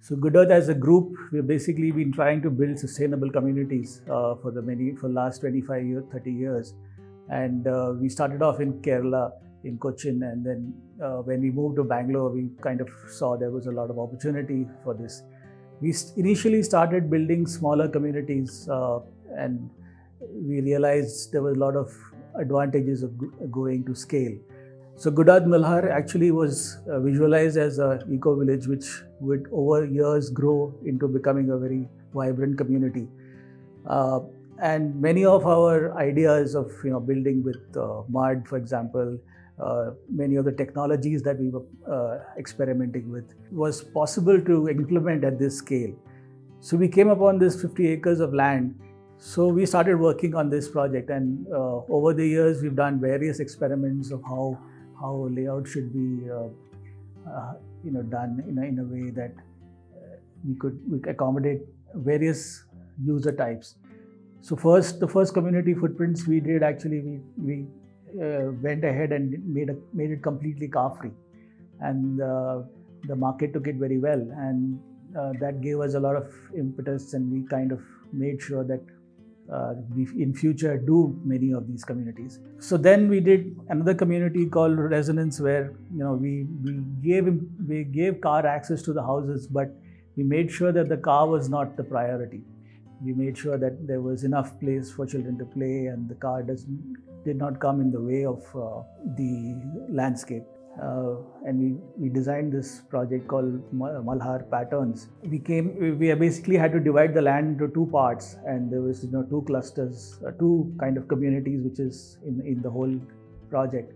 So GoodEarth as a group, we've basically been trying to build sustainable communities for the last 25 years, 30 years. And we started off in Kerala, in Cochin, and then when we moved to Bangalore, we kind of saw there was a lot of opportunity for this. We initially started building smaller communities and we realized there was a lot of advantages of going to scale. So GoodEarth Malhar actually was visualized as an eco-village which would over years grow into becoming a very vibrant community. And many of our ideas of building with mud, for example, many of the technologies that we were experimenting with was possible to implement at this scale. So we came upon this 50 acres of land. So we started working on this project, and over the years we've done various experiments of how layout should be done in a way that we could accommodate various user types. So the first community footprints we did, actually we went ahead and made it completely car free, and the market took it very well, and that gave us a lot of impetus, and we kind of made sure that we in future do many of these communities. So then we did another community called Resonance, where we gave car access to the houses, but we made sure that the car was not the priority. We made sure that there was enough place for children to play, and the car did not come in the way of the landscape. And we designed this project called Malhar Patterns. We basically had to divide the land into two parts, and there was two clusters, two kind of communities which is in the whole project.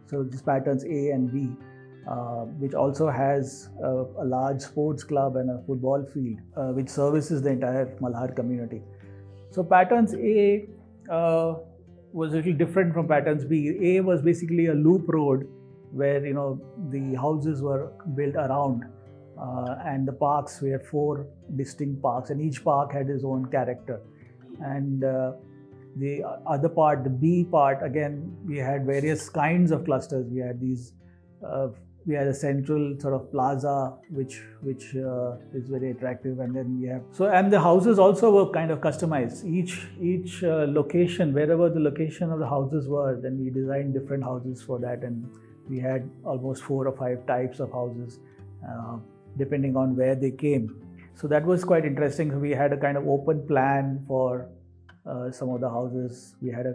So this Patterns A and B, which also has a large sports club and a football field, which services the entire Malhar community. So Patterns A was a little different from Patterns B. A was basically a loop road where the houses were built around, and the parks were 4 distinct parks, and each park had its own character. And the other part, the B part, again we had various kinds of clusters. We had these. We had a central sort of plaza, which is very attractive, and then we have and the houses also were kind of customized. Each location, wherever the location of the houses were, then we designed different houses for that, and we had almost 4 or 5 types of houses, depending on where they came. So that was quite interesting. So we had a kind of open plan for some of the houses. We had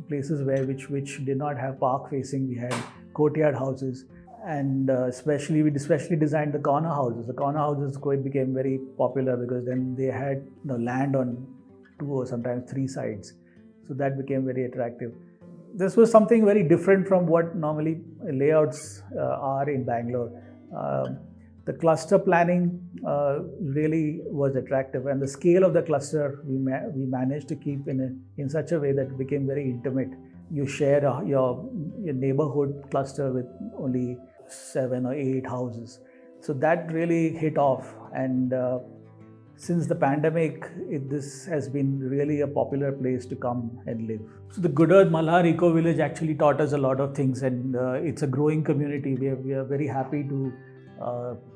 places which did not have park facing. We had courtyard houses. And we especially designed the corner houses. The corner houses became very popular because then they had land on 2 or sometimes 3 sides. So that became very attractive. This was something very different from what normally layouts are in Bangalore. The cluster planning really was attractive, and the scale of the cluster we managed to keep in such a way that it became very intimate. You share your neighborhood cluster with only 7 or 8 houses. So that really hit off, and since the pandemic, this has been really a popular place to come and live. So the GoodEarth Malhar Eco-village actually taught us a lot of things, and it's a growing community. We are very happy to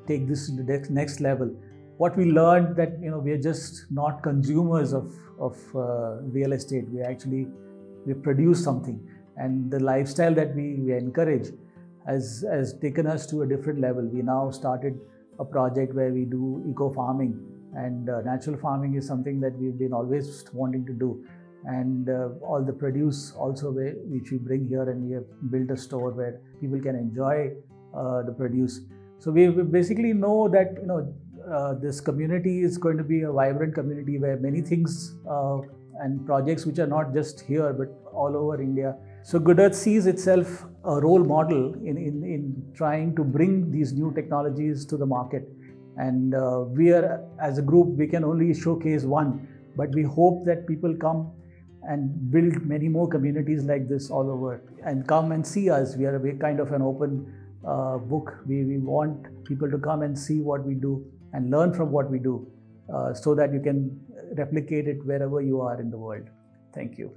take this to the next level. What we learned that we are just not consumers of real estate. We produce something, and the lifestyle that we encourage has taken us to a different level. We now started a project where we do eco-farming, and natural farming is something that we've been always wanting to do. And all the produce also which we bring here, and we have built a store where people can enjoy the produce. So we basically know that this community is going to be a vibrant community where many things and projects which are not just here but all over India. So GoodEarth sees itself a role model in trying to bring these new technologies to the market. And we are, as a group, we can only showcase one, but we hope that people come and build many more communities like this all over, and come and see us. We are kind of an open book. We want people to come and see what we do and learn from what we do, so that you can replicate it wherever you are in the world. Thank you.